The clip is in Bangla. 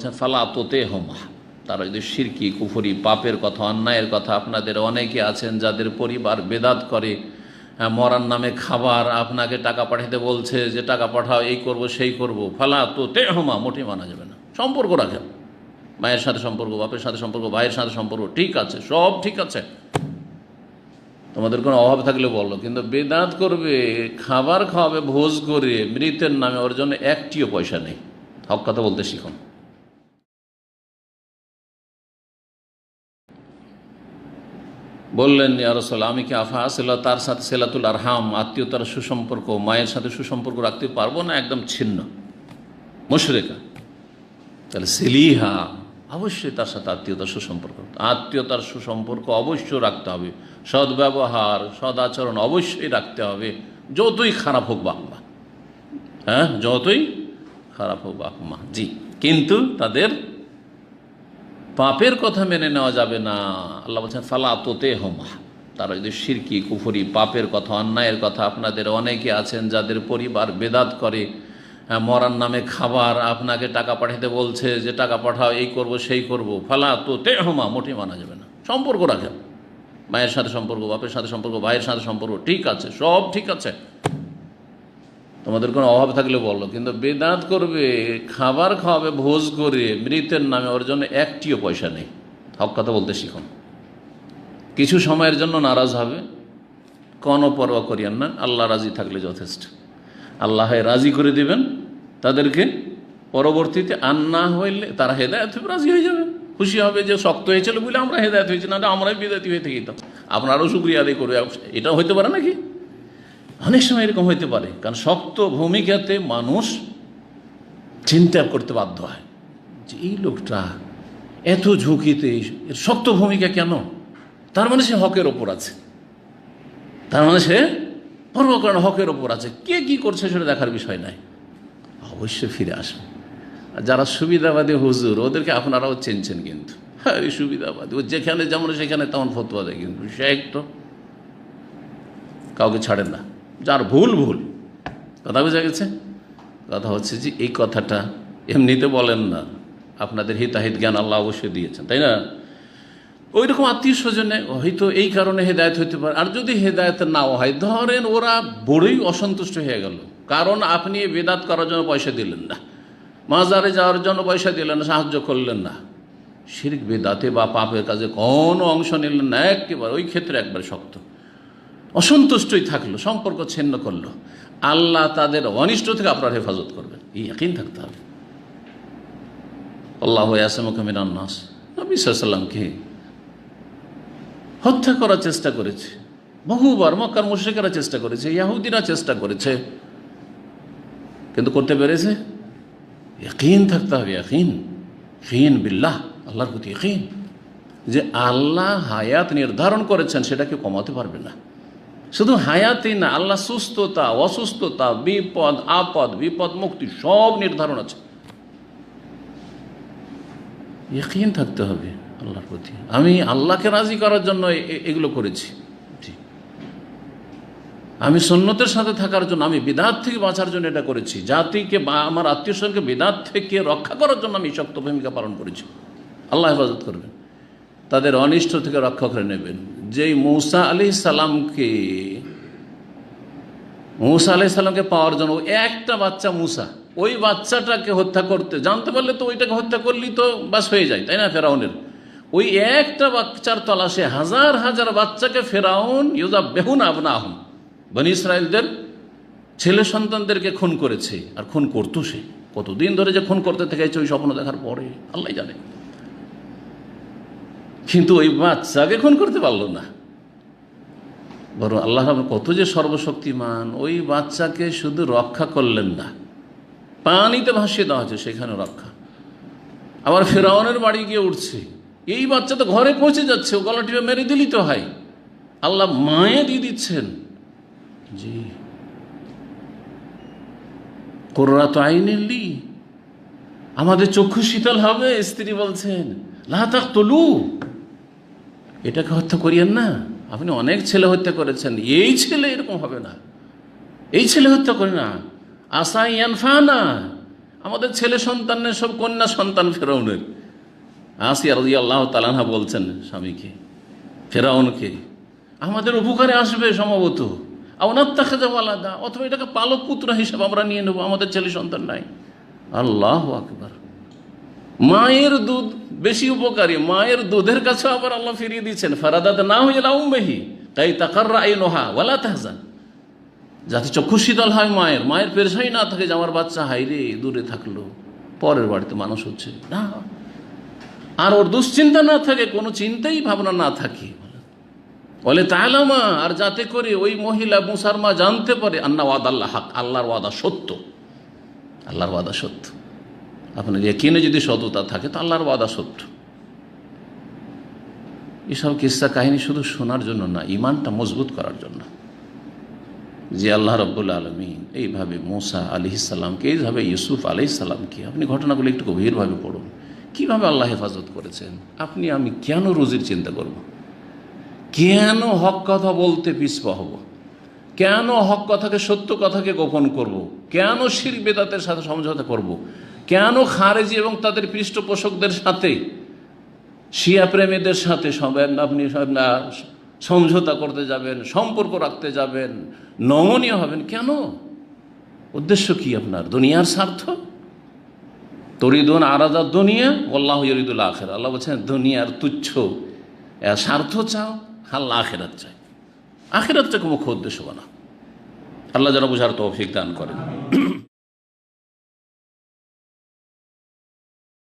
বলছেন ফালা তোতে হোমা, তারা যদি শিরকি কুফরি পাপের কথা অন্যায়ের কথা, আপনাদের অনেকে আছেন যাদের পরিবার বেদাত করে, মরার নামে খাবার, আপনাকে টাকা পাঠাতে বলছে যে টাকা পাঠাও, এই করব সেই করব, ফালা তোতে হোমা, মোটে মানা যাবে না। সম্পর্ক রাখেন, মায়ের সাথে সম্পর্ক, বাপের সাথে সম্পর্ক, ভাইয়ের সাথে সম্পর্ক ঠিক আছে, সব ঠিক আছে, তোমাদের কোনো অভাব থাকলে বলো, কিন্তু বেদাত করবে, খাবার খাওয়াবে ভোজ করে মৃতের নামে, ওর জন্য একটিও পয়সা নেই। হক কথা বলতে শিখুন। বললেন ইয়া রাসূলুল্লাহ, আমি কি আফা আসিল তার সাথে সেলাতুল আরহাম, আত্মীয়তার সুসম্পর্ক, মায়ের সাথে সুসম্পর্ক রাখতে পারবো না? একদম ছিন্ন, মুশরিকা। তাহলে সেলিহা, অবশ্যই তার সাথে আত্মীয়তার সুসম্পর্ক, আত্মীয়তার সুসম্পর্ক অবশ্যই রাখতে হবে, সদ্ব্যবহার সদাচরণ অবশ্যই রাখতে হবে, যতই খারাপ হোক বাকমা, হ্যাঁ যতই খারাপ হোক বাকমা, জি, কিন্তু তাদের পাপের কথা মেনে নেওয়া যাবে না। আল্লাহ বলছেন ফালা তোতে হোমা, তারা যদি শিরকি কুফরি পাপের কথা অন্যায়ের কথা, আপনাদের অনেকে আছেন যাদের পরিবার বেদাত করে, মরার নামে খাবার, আপনাকে টাকা পাঠাতে বলছে যে টাকা পাঠাও, এই করব সেই করব, ফালা তোতে হোমা, মোটে মানা যাবে না। সম্পর্ক রাখেন, মায়ের সাথে সম্পর্ক, বাপের সাথে সম্পর্ক, ভাইয়ের সাথে সম্পর্ক ঠিক আছে, সব ঠিক আছে, তোমাদের কোনো অভাব থাকলে বলো, কিন্তু বেদাত করবে, খাবার খাওয়াবে ভোজ করে মৃতের নামে, ওর জন্য একটিও পয়সা নেই। হক কথা বলতে শিখুন। কিছু সময়ের জন্য নারাজ হবে, কোনো পরোয়া করিয়েন না, আল্লাহ রাজি থাকলে যথেষ্ট। আল্লাহ রাজি করে দিবেন তাদেরকে, পরবর্তীতে আর না হইলে তারা হেদায়েত হয়ে রাজি হয়ে যাবে, খুশি হবে যে শক্ত হয়েছিল বলে আমরা হেদায়েত হয়েছি, না আমরাই বিদাতি হয়ে থাকি, তো আপনারও শুকরিয়া আদায় করবে। এটাও হইতে পারে নাকি? অনেক সময় এরকম হইতে পারে, কারণ শক্ত ভূমিকাতে মানুষ চিন্তা করতে বাধ্য হয় যে এই লোকটা এত ঝুঁকিতে, এর শক্ত ভূমিকা কেন? তার মানে সে হকের ওপর আছে, তার মানে সে পরোয়া করে না, হকের ওপর আছে। কে কি করছে সেটা দেখার বিষয় নাই, অবশ্যই ফিরে আসবে। আর যারা সুবিধাবাদী হুজুর, ওদেরকে আপনারাও চেনছেন, কিন্তু হ্যাঁ এই সুবিধাবাদী, ও যেখানে যেমন সেখানে তেমন ফতোয়া দেয়, কিন্তু শেখ তো কাউকে ছাড়েন না, যার ভুল ভুল। কথা বোঝা গেছে? কথা হচ্ছে যে এই কথাটা এমনিতে বলেন না, আপনাদের হিতাহিত জ্ঞান আল্লাহ অবশ্যই দিয়েছেন, তাই না? ওই রকম আত্মীয় স্বজনে হয়তো এই কারণে হেদায়েত হইতে পারে। আর যদি হেদায়েত নাও হয়, ধরেন ওরা বড়ই অসন্তুষ্ট হয়ে গেল, কারণ আপনি বেদাত করার জন্য পয়সা দিলেন না, মাজারে যাওয়ার জন্য পয়সা দিলেন না, সাহায্য করলেন না, শিরক বেদাতে বা পাপের কাজে কোনো অংশ নিলেন না, একেবারে ওই ক্ষেত্রে একবার শক্ত অসন্তুষ্টই থাকলো, সম্পর্ক ছিন্ন করলো, আল্লাহ তাদের অনিষ্ট থেকে আপনার হেফাজত করবেন, এই ইয়াকিন থাকতে হবে। আল্লাহু ইয়াসিমুকা মিনান নাস, নবী সাল্লাল্লাহু আলাইহি ওয়াসাল্লামকে হত্যা করার চেষ্টা করেছে বহুবার, মক্কার মুশরিকরা চেষ্টা করেছে, ইহুদিরা চেষ্টা করেছে, কিন্তু করতে পেরেছে? ইয়াকিন থাকতে হবে, ইয়াকিন বিল্লাহ, আল্লাহর প্রতি ইয়াকিন, যে আল্লাহ হায়াত নির্ধারণ করেছেন, সেটাকে কমাতে পারবে না। শুধু হায়াতই না, আল্লাহ সুস্থতা অসুস্থতা, বিপদ আপদ, বিপদ মুক্তি সব নির্ধারণ আছে। ইয়াকিন থাকতে হবে আল্লাহর প্রতি, আমি আল্লাহকে রাজি করার জন্য এগুলো করেছি, আমি সুন্নতের সাথে থাকার জন্য, আমি বিদআত থেকে বাঁচার জন্য এটা করেছি, জাতিকে বা আমার আত্মীয় স্বজনকে বিদআত থেকে রক্ষা করার জন্য আমি শক্ত ভূমিকা পালন করেছি। আল্লাহ হেফাজত করবেন, তাদের অনিষ্ট থেকে রক্ষা করে নেবেন। যেই মূসা আলাইহিস সালামকে পাওয়ার জন্য একটা বাচ্চা মুসা, ওই বাচ্চাটাকে হত্যা করতে জানতে পারলে তো ওইটাকে হত্যা করলি তো বাস হয়ে যায়, তাই না? ফেরাউনের ওই একটা বাচ্চার তলাশে হাজার হাজার বাচ্চাকে ফেরাউন ইউযাব্বিহুনা আবনাহুম, বনী ইসরায়েলদের ছেলে সন্তানদেরকে খুন করেছে। আর খুন করতো সে কতদিন ধরে যে খুন করতে থেকেছে, ওই স্বপ্ন দেখার পরে আল্লাহ জানে, কিন্তু ওই বাচ্চাকে খুন করতে পারলো না। বরং আল্লাহ কত যে সর্বশক্তিমান, ওই বাচ্চাকে শুধু রক্ষা করলেন না, পানিতে ভাসিয়ে দেওয়া হচ্ছে, সেখানে রক্ষা। আবার ফেরাউনের বাড়ি গিয়ে উঠছে, এই বাচ্চা তো ঘরে পৌঁছে যাচ্ছে, ও গলা টিপে মেরে দিলি তো হয়, আল্লাহ মায়ে দিয়ে দিচ্ছেন। জি, কুররাতু আইনিন লি, আমাদের চক্ষু শীতল হবে। স্ত্রী বলছেন লা তাকতুলু, এটাকে হত্যা করিয়েন না, আপনি অনেক ছেলে হত্যা করেছেন, এই ছেলে এরকম হবে না, এই ছেলে হত্যা করে না, আসা ইয়ানফানা, আমাদের ছেলে সন্তানের সব কন্যা সন্তান ফেরাউনের। আসিয়া রাদিয়াল্লাহু তাআলা আনহা বলছেন স্বামীকে, ফেরাউনকে, আমাদের উপকারে আসবে সম্ভবত, আওনাত্তাখিযা ওয়ালাদা, অথবা এটাকে পালক পুত্র হিসেবে আমরা নিয়ে নেব, আমাদের ছেলে সন্তান নাই। আল্লাহু আকবার। মায়ের দুধ বেশি উপকারী, মায়ের দুধের কাছে আবার আল্লাহ ফিরিয়ে দিচ্ছেন, ফারাদাদনাহু ইলা উম্মিহি কাই তাকাররা আইনুহা ওয়ালা তাহজান, যাতে চক্ষু শীতল হয় মায়ের, মায়ের পেরেশানি না থাকে যে আমার বাচ্চা হাইরে দূরে থাকলো, পরের বাড়িতে মানুষ হচ্ছে না, আর ওর দুশ্চিন্তা না থাকে, কোনো চিন্তাই ভাবনা না থাকে। বলে তাআলামা, আর যাতে করে ওই মহিলা মুসার মা জানতে পারে আন্না ওয়াদাল্লাহ হক, আল্লাহর ওয়াদা সত্য, আল্লাহর ওয়াদা সত্য। আপনার ইয়াকিনে যদি সততা থাকে তো আল্লাহর ওয়াদা সত্য। এসব কিস্সা কাহিনী শুধু শোনার জন্য না, ইমানটা মজবুত করার জন্য, যে আল্লাহ রাব্বুল আলামিন এইভাবে মুসা আলাইহিস সালামকে, এইভাবে ইউসুফ আলাইহিস সালামকে, আপনি ঘটনাগুলো একটু গভীরভাবে পড়ুন, কীভাবে আল্লাহ হেফাজত করেছেন। আপনি আমি কেন রুজির চিন্তা করব, কেন হক কথা বলতে পিছপা হব, কেন হক কথাকে, সত্য কথাকে গোপন করব, কেন শিরক বিদআতের সাথে সমঝোতা করব, কেন খারেজি এবং তাদের পৃষ্ঠপোষকদের সাথে, শিয়া প্রেমীদের সাথে আপনি সমঝোতা করতে যাবেন, সম্পর্ক রাখতে যাবেন, নমনীয় হবেন কেন? উদ্দেশ্য কি আপনার? দুনিয়ার স্বার্থ? তরিদুন আরাদাত দুনিয়া ওয়াল্লাহু ইউরিদুল আখিরা। আল্লাহ বলছেন দুনিয়ার তুচ্ছ স্বার্থ চাও, আল্লাহ আখিরাত চাই, আখিরাতটাকে মুখ্য উদ্দেশ্য বানা। আল্লাহ যেন বুঝার তৌফিক দান করেন।